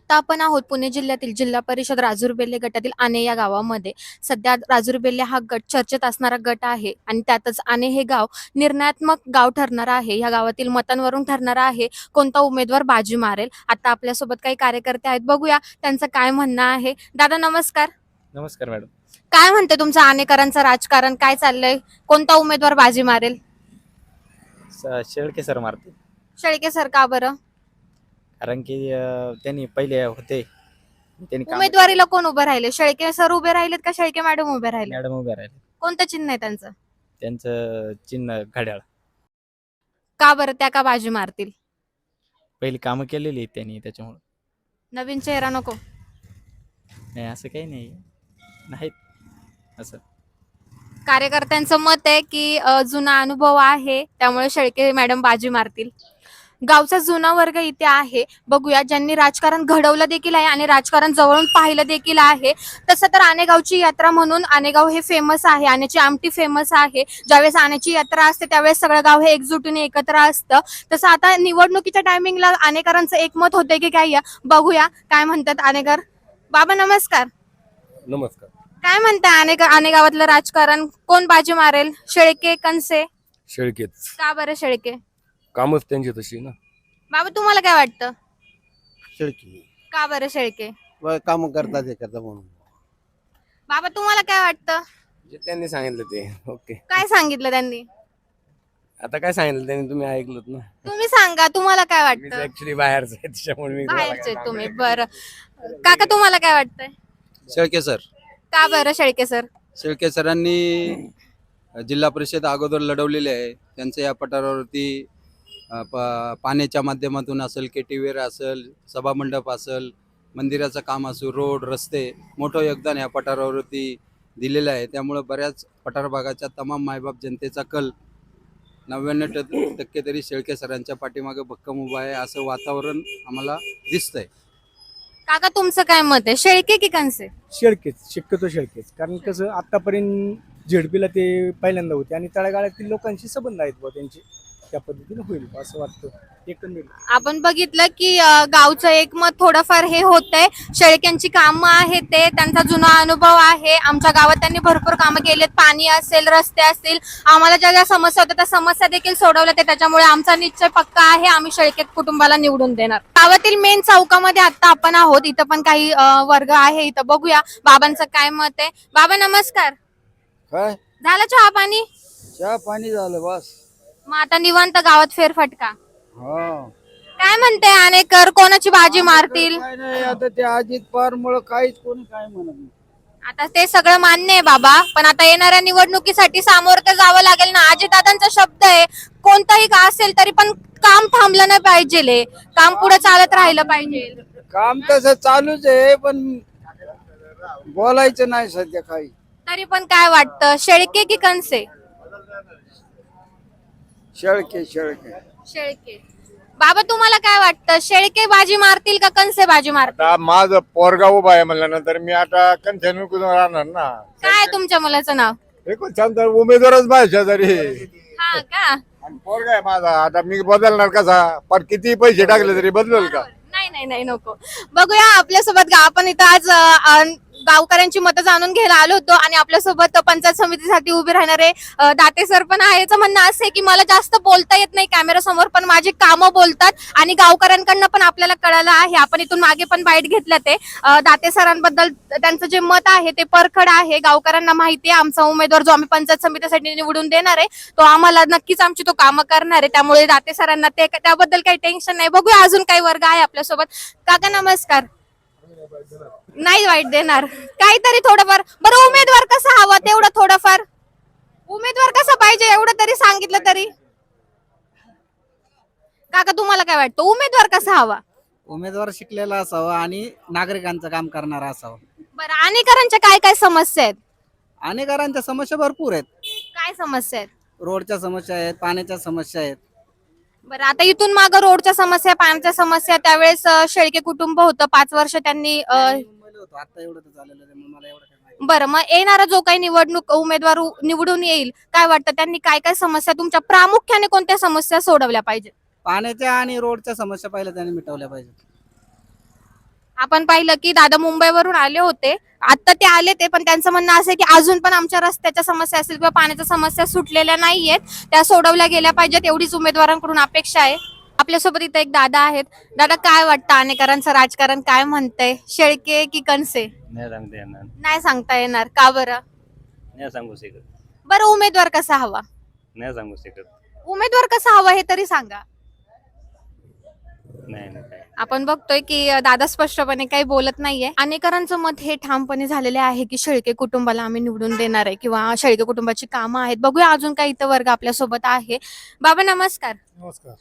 आता आपण आहोत पुणे जिल्ह्यातील जिल्हा परिषद राजूर-बेल्ले गटातील आणे या गावामध्ये. सध्या राजूर-बेल्ले हा गट चर्चेत असणारा गट आहे आणि त्यातच आणे हे गाव निर्णयात्मक गाव ठरणार आहे. या गावातील मतांवरून ठरणार आहे कोणता उमेदवार बाजी मारेल. आता आपल्यासोबत काही कार्यकर्ते आहेत, बघूया त्यांचं काय म्हणणं आहे. दादा नमस्कार. नमस्कार मॅडम. काय म्हणते तुमचं आणेकरांचं राजकारण, काय चाललंय? कोणता उमेदवार बाजी मारेल? शेळके सर मारते. शेळके सर का बरं? कारण की त्यांनी पहिले होते, त्यांनी उमेदवारीला कोण उभे राहिले? शेळके सर उभे राहिलेत का शेळके मॅडम उभे राहिले? मॅडम उभे राहिले. कोणतं चिन्ह आहे त्यांचं? त्यांचं चिन्ह घड्याळ. का बरं त्या का बाजी मारतील? पहिली कामं केलेली आहेत त्यांनी, त्याच्यामुळे. नवीन चेहरा नको? नाही असं काही नाही, नाहीत असं. कार्यकर्त्यांचं मत आहे की जुना अनुभव आहे त्यामुळे शेळके मॅडम बाजी मारतील. गावचा जुना वर्ग इथे आहे, बघूया ज्यांनी राजकारण घडवलं देखील आहे आणि राजकारण जवळून पाहिलं देखील आहे. तसं तर आणेगावची यात्रा म्हणून आणेगाव हे फेमस आहे, आण्याची आमटी फेमस आहे. ज्यावेळेस आण्याची यात्रा असते त्यावेळेस सगळं गाव हे एकजुटीने एकत्र असतं. तसं आता निवडणुकीच्या टायमिंगला आणेकरांचं एकमत होते की काय, बघूया काय म्हणतात आणेकर. बाबा नमस्कार. नमस्कार. काय म्हणताय आणेगावातलं राजकारण, कोण बाजी मारेल? शेळके कणसे? शेळकेच. का बरं शेळके? कामच त्यांची तशी ना. बाबा तुम्हाला काय वाटतं? शेळकी का बरं शेळके? काम करतात हे करता म्हणून. बाबा तुम्हाला काय वाटतं? जे त्यांनी सांगितलं ते ओके. काय सांगितलं त्यांनी? आता काय सांगितलं त्यांनी तुम्ही ऐकलत ना. तुम्ही सांगा तुम्हाला काय मी वाटतं? ऍक्च्युली बाहेरच आहे त्याच्यामुळे मी तुम्हाला बाहेरचे काय तुम्ही, सांगू. बरं. काका तुम्हाला काय वाटतंय? शेळके सर. का बरं शेळके सर? शेळके सरांनी जिल्हा परिषद अगोदर लढवलेले आहे. त्यांचं या पठारावरती पाण्याच्या माध्यमातून असेल, केटीवेर असेल, सभामंडप असेल, मंदिराचं काम असो, रोड रस्ते, मोठं योगदान या पठारावरती दिलेलं आहे. त्यामुळं बऱ्याच पठार भागाच्या तमाम मायबाप जनतेचा कल 99% तरी शेळके सरांच्या पाठीमागे भक्कम उभा आहे, असं वातावरण आम्हाला दिसतंय. काका तुमचं काय मत आहे, शेळके की कणसे? शेळकेच, शक्यतो शेळकेच. कारण कसं आतापर्यंत झेडपीला ते पहिल्यांदा होते आणि तळागाळातील लोकांशी संबंध आहेत बुवा त्यांचे, त्या पद्धतीने होईल असं वाटतं एकंदरीत. आपण बघितलं की गावचं एकमत थोडंफार हे होतंय. शेळक्यांची कामं आहेत, ते त्यांचा जुना अनुभव आहे. आमच्या गावात त्यांनी भरपूर कामं केलेत, पाणी असेल, रस्ते असतील, आम्हाला ज्या ज्या समस्या होत्या त्या समस्या देखील सोडवल्या ते. त्याच्यामुळे आमचा निश्चय पक्का आहे, आम्ही शेळके कुटुंबाला निवडून देणार. गावातील मेन चौकामध्ये आता आपण आहोत, इथं पण काही वर्ग आहे, इथं बघूया बाबांचं काय मत आहे. बाबा नमस्कार. काय झालं चहा पाणी? चहा पाणी झालं बस. मग आता निवांत गावात फेरफटका. हा काय म्हणते आणेकर, कोणाची बाजी मारतील? काय नाही, आता ते अजित पवार मुळे काहीच कोणी काय म्हणत नाही. आता ते सगळं मान्य आहे बाबा, पण आता येणाऱ्या निवडणुकीसाठी सामोरं तर जावं लागेल ना. अजितदादांचा शब्द आहे, कोणताही का असेल तरी पण काम थांबलं नाही पाहिजे, काम पुढे चालत राहिलं पाहिजे. काम तसं चालूच आहे, पण बोलायचं नाही सध्या काही. तरी पण काय वाटतं, शेळके की कणसे? शेळके शेळके. शेळके. बाबा तुम्हाला काय वाटतं, शेळके बाजी मारतील का कणसे बाजी मारतील? आता माझं पोरगा उभा आहे म्हणल्यानंतर मी आता कंटिन्यू करून राहणार ना. काय आहे तुमच्या मुलाचं नाव? एकूण छान तर उमेदवारच माझ्या शेजारी हा का? आणि पोरगा आहे माझा. आता मी बदलणार कसा, पण किती पैसे टाकले तरी बदलेल का? नाही नाही नाही नको. बघूया आपल्यासोबत आपण इथं आज गावकऱ्यांची मतं जाणून घ्यायला आलो होतो आणि आपल्यासोबत पंचायत समितीसाठी उभे राहणारे दाते सर पण आहे. याचं म्हणणं असं आहे की मला जास्त बोलता येत नाही कॅमेरा समोर, पण माझी कामं बोलतात आणि गावकऱ्यांकडनं पण आपल्याला कळालं आहे. आपण इथून मागे पण बाईट घेतलं ते दाते सरांबद्दल. त्यांचं जे मत आहे ते परखड आहे, गावकऱ्यांना माहिती आहे आमचा उमेदवार जो आम्ही पंचायत समितीसाठी निवडून देणार आहे तो आम्हाला नक्कीच आमची तो कामं करणार आहे. त्यामुळे दाते सरांना ते त्याबद्दल काही टेन्शन नाही. बघूया अजून काही वर्ग आहे आपल्यासोबत. काका नमस्कार. नाही वाईट देणार, काहीतरी थोडंफार. बरं उमेदवार कसा हवा तेवढं थोडंफार, उमेदवार कसा पाहिजे एवढं तरी सांगितलं तरी. काका तुम्हाला काय वाटतं, उमेदवार कसा हवा? उमेदवार शिकलेला असावा आणि नागरिकांचं काम करणारा असावा. बरं आणेकरांच्या काय काय समस्या आहेत? अनेकांच्या समस्या भरपूर आहेत. काय समस्या आहेत? रोडच्या समस्या आहेत, पाण्याच्या समस्या आहेत. बरं आता इथून मागं रोडच्या समस्या, पाण्याच्या समस्या, त्यावेळेस शेळके कुटुंब होतं 5 वर्ष त्यांनी मुंबईला होतो, आता एवढं तर झालेलं आहे, मग मला एवढं काय माहिती. बरं मग येणारा जो काही निवडणूक उमेदवार निवडून येईल, काय वाटतं त्यांनी काय काय समस्या, तुमच्या प्रामुख्याने कोणत्या समस्या सोडवल्या पाहिजे? पाण्याच्या आणि रोडच्या समस्या पहिल्या त्यांनी मिटवल्या पाहिजेत. आपण पाहिलं की दादा मुंबईवरून आले होते, आता ते आले ते, पण त्यांचं म्हणणं असं आहे की अजून पण आमच्या रस्त्याच्या समस्या असतील किंवा पाण्याच्या समस्या सुटलेल्या नाहीयेत, त्या सोडवल्या गेल्या पाहिजेत, एवढीच उमेदवारांकडून अपेक्षा आहे. आपल्यासोबत इथे एक दादा आहेत. दादा, काय वाटतं आनेकरांचं राजकारण काय म्हणतंय? शेळके की कणसे? नाही सांगता येणार, नाही सांगता येणार, का बरं? नाही सांगू शकत, बरं, उमेदवार कसा हवा? नाही सांगू शकत. उमेदवार कसा हवा हे तरी सांगा. नाही काय. आपण बघतोय की दादा स्पष्टपणे काही बोलत नाहीये. अनेकरांचं मत हे ठामपणे झालेले आहे की शेळके कुटुंबाला आम्ही निवडून देणार आहे किंवा शेळके कुटुंबाची कामं आहेत. बघूया अजून काही इथं वर्ग आपल्या सोबत आहे. बाबा नमस्कार. नमस्कार.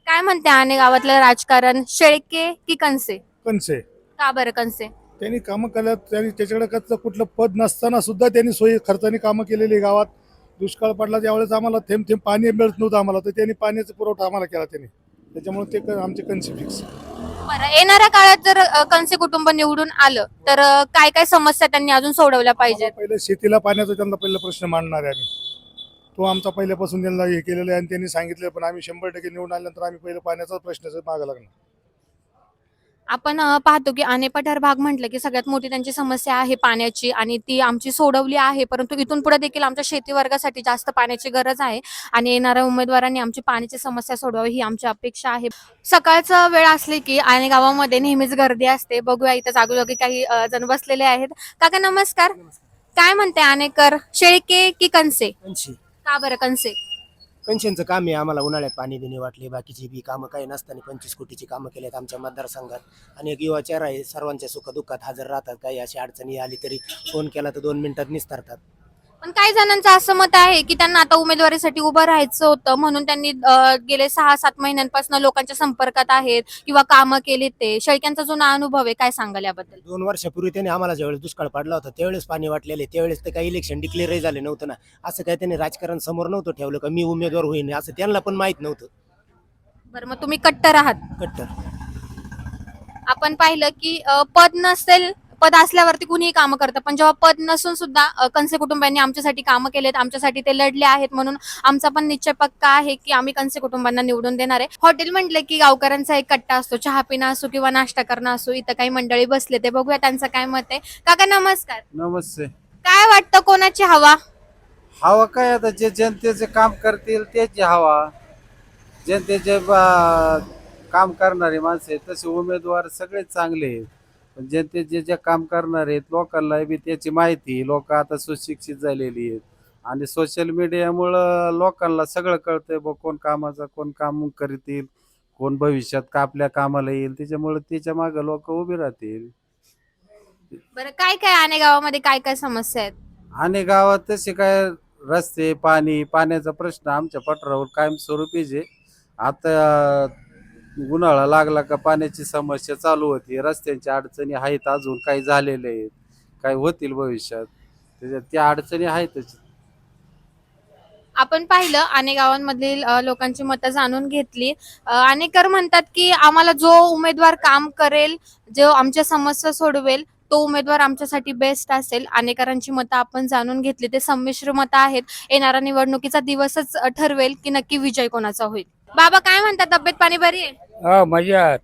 काय म्हणते आणे गावातलं राजकारण? शेळके की कणसे? कणसे का बरं कणसे? त्यांनी कामं केल्यात, त्यांनी त्याच्याकडे कसं कुठलं पद नसताना सुद्धा त्यांनी सोयी खर्चाने कामं केलेली. गावात दुष्काळ पडला त्यावेळेस आम्हाला थेंब थेंब पाणी मिळत नव्हतं आम्हाला, तर त्यांनी पाण्याचा पुरवठा आम्हाला केला त्यांनी, त्याच्यामुळे ते आमचे कणसे फिक्स. बरं, येणाऱ्या काळात जर कणसे कुटुंब निवडून आलं तर काय काय समस्या त्यांनी अजून सोडवल्या पाहिजेत? पहिले शेतीला पाण्याचा त्यांना पहिला प्रश्न मांडणार आहे आम्ही, तो आमचा पहिल्यापासून त्यांना हे केलेलं आहे आणि त्यांनी सांगितलं, पण आम्ही 100% निवडून आल्यानंतर आम्ही पहिलं पाण्याचा प्रश्नाचं मागं लागणार. आपण पाहतो की आणे पठार भाग म्हटलं की सगळ्यात मोठी त्यांची समस्या आहे पाण्याची, आणि ती आमची सोडवली आहे, परंतु इथून पुढे देखील आमच्या शेती वर्गासाठी जास्त पाण्याची गरज आहे आणि येणाऱ्या उमेदवारांनी आमची पाण्याची समस्या सोडवावी ही आमची अपेक्षा आहे. सकाळचा वेळ असली की आणे गावामध्ये नेहमीच गर्दी असते. बघूया इथं जागोजागी काही जण बसलेले आहेत. काका नमस्कार. काय म्हणते आणेकर? शेळके की कणसे? कणशी. का बरं कणसे? कणशांचं काम आहे. आम्हाला उन्हाळ्यात पाणी बिणी वाटले, बाकीची बी कामं काही नसताना 25 कोटीची कामं केली आहेत आमच्या मतदारसंघात. आणि एक युवा चेहरा आहे, सर्वांच्या सुखदुःखात हजर राहतात. काही अशी अडचणी आली तरी फोन केला तर 2 मिनिटात निस्तारतात. पण काही जणांचं असं मत आहे की त्यांना आता उमेदवारीसाठी उभं राहायचं होतं, म्हणून त्यांनी गेले 6-7 महिन्यांपासून लोकांच्या संपर्कात आहेत किंवा कामं केली. ते शेळक्यांचा जुना अनुभव आहे, काय सांगाल याबद्दल? 2 वर्षापूर्वी त्यांनी आम्हाला ज्यावेळेस दुष्काळ पडला होता त्यावेळेस पाणी वाटलेले, त्यावेळेस तर काही इलेक्शन डिक्लेअरही झाले नव्हतं ना. असं काही त्यांनी राजकारण समोर नव्हतं ठेवलं का मी उमेदवार होईन, असं त्यांना पण माहीत नव्हतं. बरं, मग तुम्ही कट्टर आहात. कट्टर. आपण पाहिलं की पद नसेल, पद असल्यावरती कुणीही कामं करतं, पण जेव्हा पद नसून सुद्धा कणसे कुटुंबांनी आमच्यासाठी कामं केलेत, आमच्यासाठी ते लढले आहेत, म्हणून आमचा पण निश्चय पक्का आहे की आम्ही कणसे कुटुंबांना निवडून देणार आहे. हॉटेल म्हटलं की गावकऱ्यांचा एक कट्टा असतो, चहा पिणं असो किंवा नाश्ता करणं असो. इथं काही मंडळी बसले, ते बघूया त्यांचं काय मत आहे. काका नमस्कार. नमस्ते. काय वाटतं कोणाची हवा? हवा काय, आता जे जनतेचे काम करतील त्याची हवा. जनतेचे काम करणारे माणसे तसे उमेदवार सगळे चांगले आहेत, पण जनतेचे जे काम करणार आहेत लोकांना बी त्याची माहिती, लोक आता सुशिक्षित झालेली आहेत आणि सोशल मीडियामुळं लोकांना सगळं कळतंय. कोण कामाचा कोण काम करतील, कोण भविष्यात का आपल्या कामाला येईल, त्याच्यामुळे त्याच्या मागे लोक उभे राहतील. बरं, काय काय आणे गावामध्ये काय काय समस्या आहेत? आणि गावात तसे काय रस्ते, पाण्याचा प्रश्न आमच्या पठारावर कायमस्वरूपीच आहे. आता उन्हाळा लागला का पाण्याची समस्या चालू होती. रस्त्यांच्या अडचणी आहेत, अजून काही झालेले आहेत, काही होतील भविष्यात, त्याच्यात त्या अडचणी आहेतच. आपण पाहिलं आणे गावांमधील लोकांची मतं जाणून घेतली. अनेकर म्हणतात की आम्हाला जो उमेदवार काम करेल, जो आमच्या समस्या सोडवेल, तो उमेदवार आमच्यासाठी बेस्ट असेल. अनेकरांची मतं आपण जाणून घेतली, ते संमिश्र मतं आहेत. येणारा निवडणुकीचा दिवसच ठरवेल की नक्की विजय कोणाचा होईल. बाबा काय म्हणतात, तब्येत पाणी बरी आहे? हा, मजा.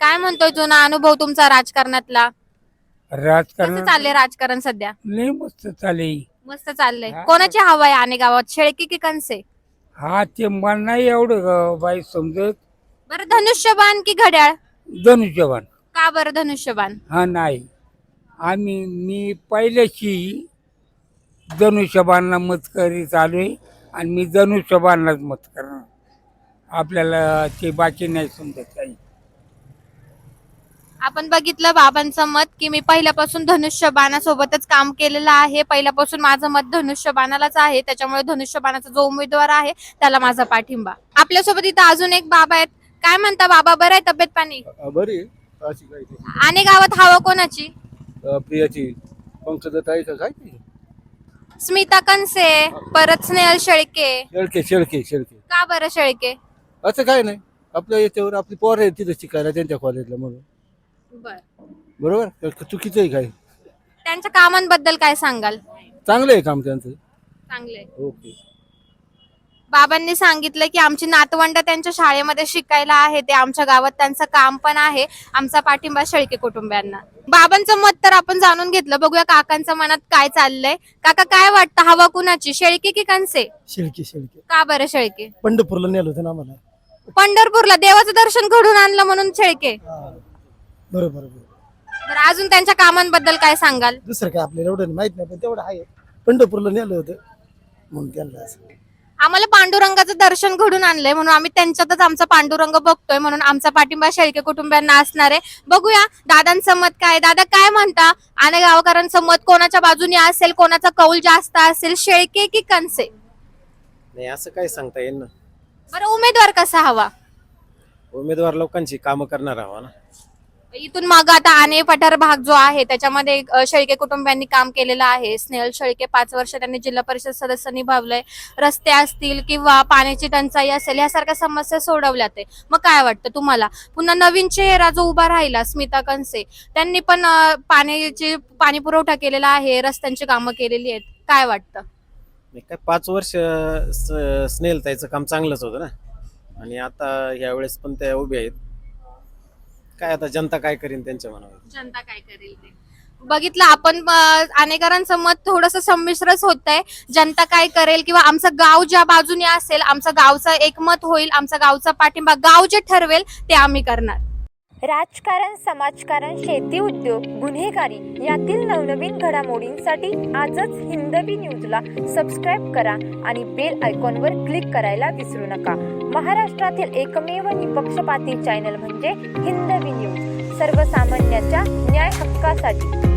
काय म्हणतोय जुना अनुभव तुमचा राजकारणातला? कसं राजकारण चाललंय राजकारण सध्या? लय मस्त चाले. मस्त चाललंय. हा. कोणाची हवा आहे आणे गावात, शेळके की कणसे? हा, ते मला नाही एवढं बाई समजत. बरं, धनुष्यबाण की घड्याळ? धनुष्यबाण. का बरं धनुष्यबाण? हा, नाही मी पहिल्याशी धनुष्यबाणला मत करीत आलोय आणि मी धनुष्यबाणलाच मत करणार. आपल्याला ते बाकी नाही समजत काही. आपण बघितलं बाबांचं मत की मी पहिल्यापासून धनुष्यबाणासोबतच काम केलेलं आहे, पहिल्यापासून माझं मत धनुष्यबाणालाच आहे, त्याच्यामुळे धनुष्यबाणाचा जो उमेदवार आहे त्याला माझा पाठिंबा. आपल्यासोबत इथं अजून एक बाबा आहेत. काय म्हणता बाबा, बरं आहे तब्येत पाणी? बरी आणि गावात हवा कोणाची? प्रियाची पंकजाताई का काय ते? स्मिता कणसे, परत स्नेहल शेळके. शेळके का बरं शेळके? असं काय नाही, आपल्या याच्यावर आपली पोर आहे तिथं शिकायला त्यांच्या कॉलेजला, म्हणून बरोबर. चुकीचं आहे काय? त्यांच्या कामांबद्दल काय सांगाल? चांगलं आहे काम त्यांचं. चांगले. ओके. बाबांनी सांगितलं की आमची नातवंड त्यांच्या शाळेमध्ये शिकायला आहे, ते आमच्या गावात त्यांचं काम पण आहे, आमचा पाठिंबा शेळके कुटुंबियांना. बाबांचं मत तर आपण जाणून घेतलं. बघूया काकांच्या मनात काय चाललंय. काका, काय वाटतं, हवा कुणाची, शेळके की कणसे? शेळके शेळके का बरं शेळके? पंढरपूरला नेलं होतं ना आम्हाला. पंढरपूरला देवाचं दर्शन घडून आणलं म्हणून शेळके. बरोबर. बरं, अजून त्यांच्या कामांबद्दल काय सांगाल? दुसरं काय आपल्याला एवढं माहित नाही, पण तेवढं आहे. पंढरपूरला नेलं होतं म्हणून त्यांना आम्हाला पांडुरंगाचं दर्शन घडून आणलंय म्हणून आम्ही त्यांच्यातच आमचा पांडुरंग बघतोय, म्हणून आमचा पाठिंबा शेळके कुटुंबियांना असणार आहे. बघूया दादांचं मत काय. दादा, काय म्हणता, आणि गावकऱ्यांचं मत कोणाच्या बाजूने असेल, कोणाचा कौल जास्त असेल, शेळके की कणसे? नाही असं काय सांगता येईल ना. बरं, उमेदवार कसा हवा? उमेदवार लोकांची कामं करणार हवा ना. इथून मग आता आने पठार भाग जो आहे त्याच्यामध्ये शेळके कुटुंबियांनी काम केलेलं आहे. स्नेहल शेळके 5 वर्ष त्यांनी जिल्हा परिषद सदस्य निभावलंय. रस्ते असतील किंवा पाण्याची टंचाई असेल, यासारख्या समस्या सोडवल्यात आहे. मग काय वाटतं तुम्हाला? पुन्हा नवीन चेहरा जो उभा राहिला, स्मिता कणसे, त्यांनी पण पाणी पुरवठा केलेला आहे, रस्त्यांची कामं केलेली आहेत. काय वाटतं? काय 5 वर्ष स्नेहल ताईचं काम चांगलंच होतं ना, आणि आता यावेळेस पण त्या उभे आहेत. काय आता जनता काय करीन त्यांच्या मनावर. जनता काय करेल ते बघितलं आपण. अनेकांचं मत थोडस संमिश्रच होत आहे. जनता काय करेल किंवा आमचं गाव ज्या बाजूने असेल, आमचं गावचं एकमत होईल, आमचा गावचा पाठिंबा गाव जे ठरवेल ते आम्ही करणार. राजकारण, समाजकारण, शेती उद्योग, गुन्हेगारी यातील नवनवीन घडामोडींसाठी आजच हिंदवी न्यूजला सबस्क्राईब करा आणि बेल आयकॉनवर क्लिक करायला विसरू नका. महाराष्ट्रातील एकमेव निपक्षपाती चॅनल म्हणजे हिंदवी न्यूज, सर्वसामान्यांच्या न्याय हक्कासाठी.